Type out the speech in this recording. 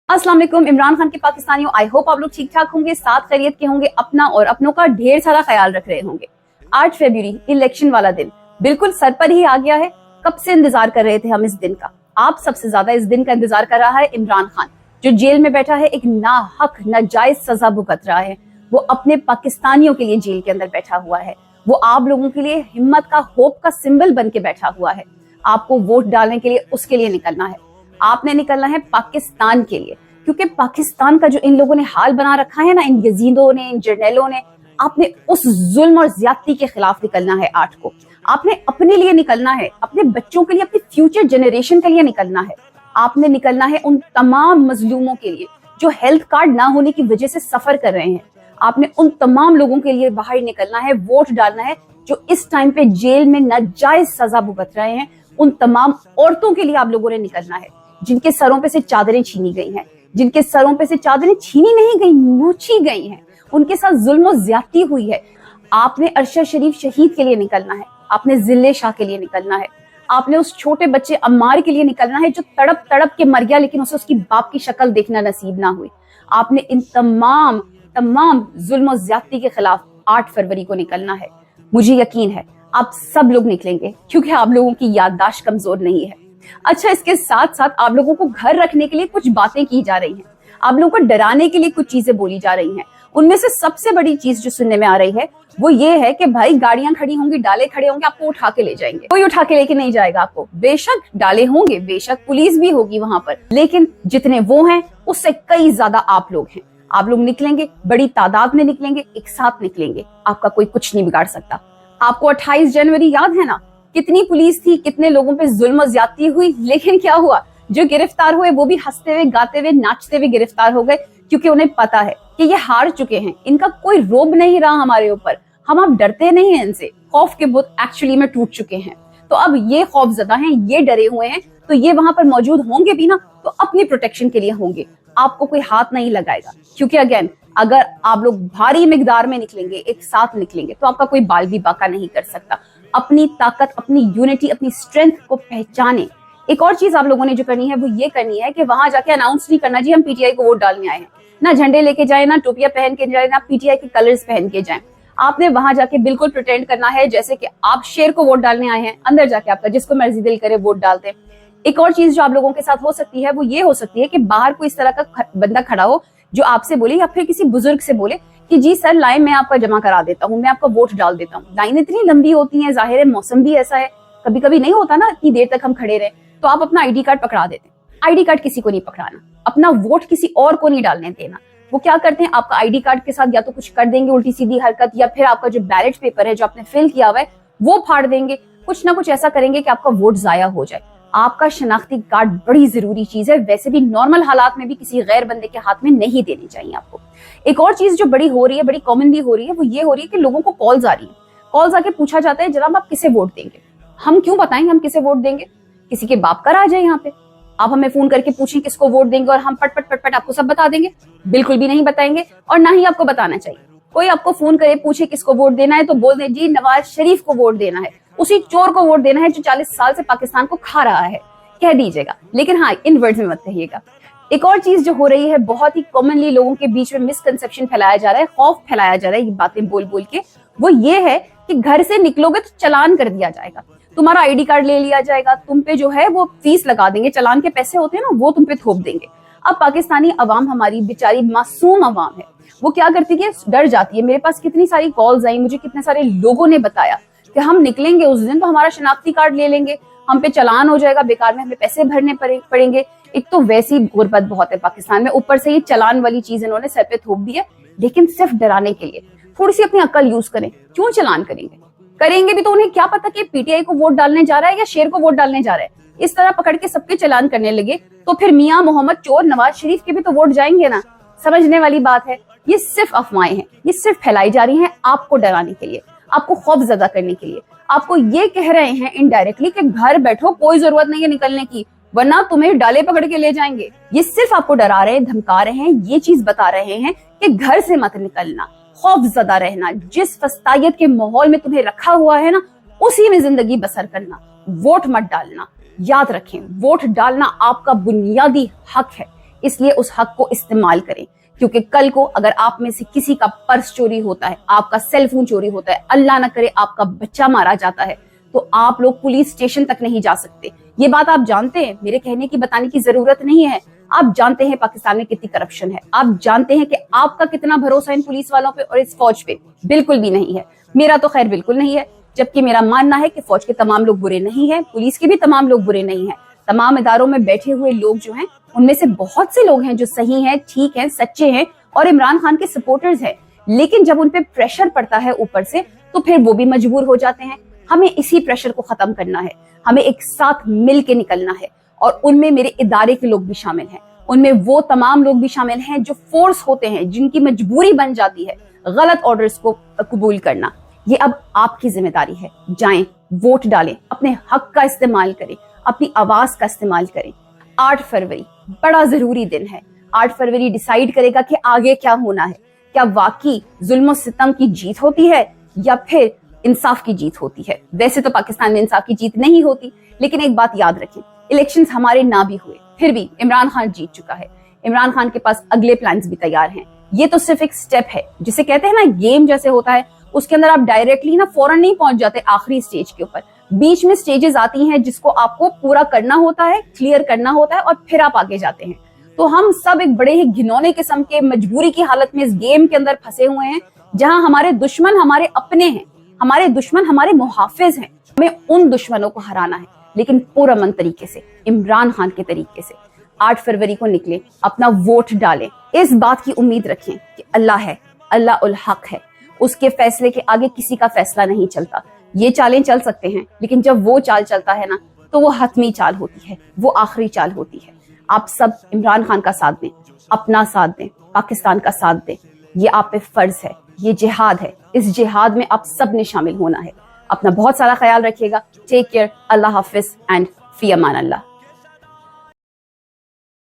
अस्सलाम वालेकुम। इमरान खान के पाकिस्तानियों, आई होप आप लोग ठीक ठाक होंगे, साथ खैरियत के होंगे, अपना और अपनों का ढेर सारा ख्याल रख रहे होंगे। 8 फरवरी इलेक्शन वाला दिन बिल्कुल सर पर ही आ गया है। कब से इंतजार कर रहे थे हम इस दिन का। आप सबसे ज्यादा इस दिन का इंतजार कर रहा है इमरान खान, जो जेल में बैठा है, एक नाहक नाजायज सजा भुगत रहा है। वो अपने पाकिस्तानियों के लिए जेल के अंदर बैठा हुआ है। वो आप लोगों के लिए हिम्मत का, होप का सिंबल बन के बैठा हुआ है। आपको वोट डालने के लिए उसके लिए निकलना है। आपने निकलना है पाकिस्तान के लिए, क्योंकि पाकिस्तान का जो इन लोगों ने हाल बना रखा है ना, इन यजीदों ने, इन जर्नैलों ने, आपने उस जुल्म और ज्यादती के खिलाफ निकलना है। 8 को आपने अपने लिए निकलना है, अपने बच्चों के लिए, अपनी फ्यूचर जनरेशन के लिए निकलना है। आपने निकलना है उन तमाम मजलूमों के लिए जो हेल्थ कार्ड ना होने की वजह से सफर कर रहे हैं। आपने उन तमाम लोगों के लिए बाहर निकलना है, वोट डालना है, जो इस टाइम पे जेल में नाजायज सजा भुगत रहे हैं। उन तमाम औरतों के लिए आप लोगों ने निकलना है, जिनके सरों पे से चादरें छीनी गई हैं, जिनके सरों पे से चादरें छीनी नहीं गई, नोची गई हैं, उनके साथ जुल्म और ज्यादती हुई है। आपने अरशद शरीफ शहीद के लिए निकलना है, आपने जिले शाह के लिए निकलना है, आपने उस छोटे बच्चे अम्मार के लिए निकलना है जो तड़प तड़प के मर गया, लेकिन उसे उसकी बाप की शक्ल देखना नसीब ना हुई। आपने इन तमाम जुल्म और ज्यादती के खिलाफ 8 फरवरी को निकलना है। मुझे यकीन है आप सब लोग निकलेंगे, क्योंकि आप लोगों की याददाश्त कमजोर नहीं है। अच्छा, इसके साथ साथ आप लोगों को घर रखने के लिए कुछ बातें की जा रही हैं, आप लोगों को डराने के लिए कुछ चीजें बोली जा रही हैं। उनमें से सबसे बड़ी चीज जो सुनने में आ रही है वो ये है कि भाई गाड़ियां खड़ी होंगी, डाले खड़े होंगे, आपको उठा के ले जाएंगे। कोई उठा के लेके नहीं जाएगा आपको। बेशक डाले होंगे, बेशक पुलिस भी होगी वहां पर, लेकिन जितने वो हैं उससे कई ज्यादा आप लोग हैं। आप लोग निकलेंगे, बड़ी तादाद में निकलेंगे, एक साथ निकलेंगे, आपका कोई कुछ नहीं बिगाड़ सकता। आपको 28 जनवरी याद है ना, कितनी पुलिस थी, कितने लोगों पे जुल्म और ज्यादती हुई, लेकिन क्या हुआ, जो गिरफ्तार हुए वो भी हंसते हुए, गाते हुए, नाचते हुए गिरफ्तार हो गए, क्योंकि उन्हें पता है कि ये हार चुके हैं, इनका कोई रोब नहीं रहा हमारे ऊपर, हम अब डरते नहीं हैं इनसे। खौफ के बुत एक्चुअली में टूट चुके हैं। तो अब ये खौफजदा हैं, ये डरे हुए हैं, तो ये वहां पर मौजूद होंगे भी ना तो अपनी प्रोटेक्शन के लिए होंगे, आपको कोई हाथ नहीं लगाएगा। क्योंकि अगेन, अगर आप लोग भारी मिकदार में निकलेंगे, एक साथ निकलेंगे, तो आपका कोई बाल भी बाका नहीं कर सकता। अपनी ताकत, अपनी यूनिटी, अपनी स्ट्रेंथ को पहचाने। एक और चीज आप लोगों ने जो करनी है वो ये करनी है कि वहां जाके अनाउंस नहीं करना जी हम पीटीआई को वोट डालने आए हैं, ना झंडे लेके जाए, ना टोपियां पहन के जाए, ना पीटीआई के कलर्स पहन के जाए। आपने वहां जाके बिल्कुल प्रिटेंड करना है जैसे कि आप शेर को वोट डालने आए हैं। अंदर जाके आपका जिसको मर्जी दिल करे वोट डालते हैं। एक और चीज जो आप लोगों के साथ हो सकती है वो ये हो सकती है कि बाहर कोई इस तरह का बंदा खड़ा हो जो आपसे बोले, या फिर किसी बुजुर्ग से बोले कि जी सर लाइन मैं आपका जमा करा देता हूँ, मैं आपका वोट डाल देता हूँ। लाइन इतनी लंबी होती है, जाहिर है मौसम भी ऐसा है, कभी कभी नहीं होता ना इतनी देर तक हम खड़े रहे, तो आप अपना आईडी कार्ड पकड़ा देते हैं। आईडी कार्ड किसी को नहीं पकड़ाना, अपना वोट किसी और को नहीं डालने देना। वो क्या करते हैं, आपका आईडी कार्ड के साथ या तो कुछ कर देंगे उल्टी सीधी हरकत, या फिर आपका जो बैलेट पेपर है जो आपने फिल किया हुआ है वो फाड़ देंगे, कुछ ना कुछ ऐसा करेंगे कि आपका वोट जाया हो जाए। आपका शनाख्ती कार्ड बड़ी जरूरी चीज है, वैसे भी नॉर्मल हालात में भी किसी गैर बंदे के हाथ में नहीं देनी चाहिए आपको। एक और चीज जो बड़ी हो रही है, बड़ी कॉमन भी हो रही है, वो ये हो रही है कि लोगों को कॉल्स आ रही है। कॉल्स आके पूछा जाता है जनाब आप किसे वोट देंगे। हम क्यों बताएंगे हम किसे वोट देंगे, किसी के बाप का राज है यहाँ पे। आप हमें फोन करके पूछें किसको वोट देंगे और हम पट पट पट पट आपको सब बता देंगे, बिल्कुल भी नहीं बताएंगे, और ना ही आपको बताना चाहिए। कोई आपको फोन करे पूछे किसको वोट देना है तो बोल दे जी नवाज शरीफ को वोट देना है, उसी चोर को वोट देना है जो 40 साल से पाकिस्तान को खा रहा है, कह दीजिएगा, लेकिन हाँ इन वर्ड्स में मत कहिएगा। एक और चीज जो हो रही है, बहुत ही कॉमनली लोगों के बीच में मिसकंसेप्शन फैलाया जा रहा है, खौफ फैलाया जा रहा है ये बातें बोल बोल के, वो ये है कि घर से निकलोगे तो चालान कर दिया जाएगा, तुम्हारा आईडी कार्ड ले लिया जाएगा, तुम पे जो है वो फीस लगा देंगे, चालान के पैसे होते हैं ना वो तुम पे थोप देंगे। अब पाकिस्तानी अवाम हमारी बेचारी मासूम अवाम है, वो क्या करती है, डर जाती है। मेरे पास कितनी सारी कॉल्स आई, मुझे कितने सारे लोगों ने बताया कि हम निकलेंगे उस दिन तो हमारा शनाख्ती कार्ड ले लेंगे, हम पे चालान हो जाएगा, बेकार में हमें पैसे भरने पड़ेंगे। एक तो वैसी गुर्बत बहुत है पाकिस्तान में, ऊपर से ये चालान वाली चीज इन्होंने सर पे थोप दी है। लेकिन सिर्फ डराने के लिए थोड़ी सी अपनी अक्ल यूज करें। क्यों चालान करेंगे भी तो उन्हें क्या पता कि पीटीआई को वोट डालने जा रहा है या शेर को वोट डालने जा रहा है। इस तरह पकड़ के सबके चालान करने लगे तो फिर मियां मोहम्मद चोर नवाज शरीफ के भी तो वोट जाएंगे ना। समझने वाली बात है, ये सिर्फ अफवाहें हैं, ये सिर्फ फैलाई जा रही हैं आपको डराने के लिए, आपको खौफजदा करने के लिए। आपको ये कह रहे हैं इनडायरेक्टली कि घर बैठो, कोई जरूरत नहीं है निकलने की, वरना तुम्हें डाले पकड़ के ले जाएंगे। ये सिर्फ आपको डरा रहे हैं, धमका रहे हैं, ये चीज बता रहे हैं कि घर से मत निकलना, खौफजदा रहना, जिस फस्तायत के माहौल में तुम्हें रखा हुआ है ना उसी में जिंदगी बसर करना, वोट मत डालना। याद रखें, वोट डालना आपका बुनियादी हक है। इसलिए उस हक को इस्तेमाल करें, क्योंकि कल को अगर आप में से किसी का पर्स चोरी होता है, आपका सेल फोन चोरी होता है, अल्लाह ना करे आपका बच्चा मारा जाता है, तो आप लोग पुलिस स्टेशन तक नहीं जा सकते। ये बात आप जानते हैं, मेरे कहने की बताने की जरूरत नहीं है। आप जानते हैं पाकिस्तान में कितनी करप्शन है, आप जानते हैं कि आपका कितना भरोसा इन पुलिस वालों पे और इस फौज पे बिल्कुल भी नहीं है। मेरा तो खैर बिल्कुल नहीं है, जबकि मेरा मानना है कि फौज के तमाम लोग बुरे नहीं है, पुलिस के भी तमाम लोग बुरे नहीं है। तमाम इदारों में बैठे हुए लोग जो हैं, उनमें से बहुत से लोग हैं जो सही हैं, ठीक हैं, सच्चे हैं और इमरान खान के सपोर्टर्स हैं। लेकिन जब उन पे प्रेशर पड़ता है ऊपर से, तो फिर वो भी मजबूर हो जाते हैं। हमें इसी प्रेशर को खत्म करना है, हमें एक साथ मिल के निकलना है। और उनमें मेरे इदारे के लोग भी शामिल हैं, उनमें वो तमाम लोग भी शामिल हैं जो फोर्स होते हैं, जिनकी मजबूरी बन जाती है गलत ऑर्डर्स को कबूल करना। ये अब आपकी जिम्मेदारी है। जाएं, वोट डालें, अपने हक का इस्तेमाल करें, अपनी आवाज का इस्तेमाल करें। 8 फरवरी बड़ा जरूरी दिन है। 8 फरवरी डिसाइड करेगा कि आगे क्या होना है। क्या वाकई जुल्म सितम की जीत होती है या फिर इंसाफ की जीत होती है। वैसे तो पाकिस्तान में इंसाफ की जीत नहीं होती, लेकिन एक बात याद रखें, इलेक्शंस हमारे ना भी हुए फिर भी इमरान खान जीत चुका है। इमरान खान के पास अगले प्लान्स भी तैयार हैं। ये तो सिर्फ एक स्टेप है, जिसे कहते हैं ना गेम जैसे होता है, उसके अंदर आप डायरेक्टली ना फौरन नहीं पहुंच जाते आखिरी स्टेज के ऊपर। बीच में स्टेजेस आती हैं जिसको आपको पूरा करना होता है, क्लियर करना होता है और फिर आप आगे जाते हैं। तो हम सब एक बड़े ही घिनौने किस्म के मजबूरी की हालत में इस गेम के अंदर फंसे हुए हैं, जहां हमारे दुश्मन हमारे अपने हैं, हमारे दुश्मन हमारे मुहाफिज हैं। हमें उन दुश्मनों को हराना है, लेकिन पुरअमन तरीके से, इमरान खान के तरीके से। 8 फरवरी को निकले, अपना वोट डालें, इस बात की उम्मीद रखें कि अल्लाह है, अल्लाह उल हक है, उसके फैसले के आगे किसी का फैसला नहीं चलता। ये चालें चल सकते हैं, लेकिन जब वो चाल चलता है ना, तो वो हतमी चाल होती है, वो आखिरी चाल होती है। आप सब इमरान खान का साथ दें, अपना साथ दें, पाकिस्तान का साथ दें। ये आप पे फर्ज है, ये जिहाद है। इस जिहाद में आप सब ने शामिल होना है। अपना बहुत सारा ख्याल रखिएगा। टेक केयर, अल्लाह हाफिज एंड फी अमान अल्लाह।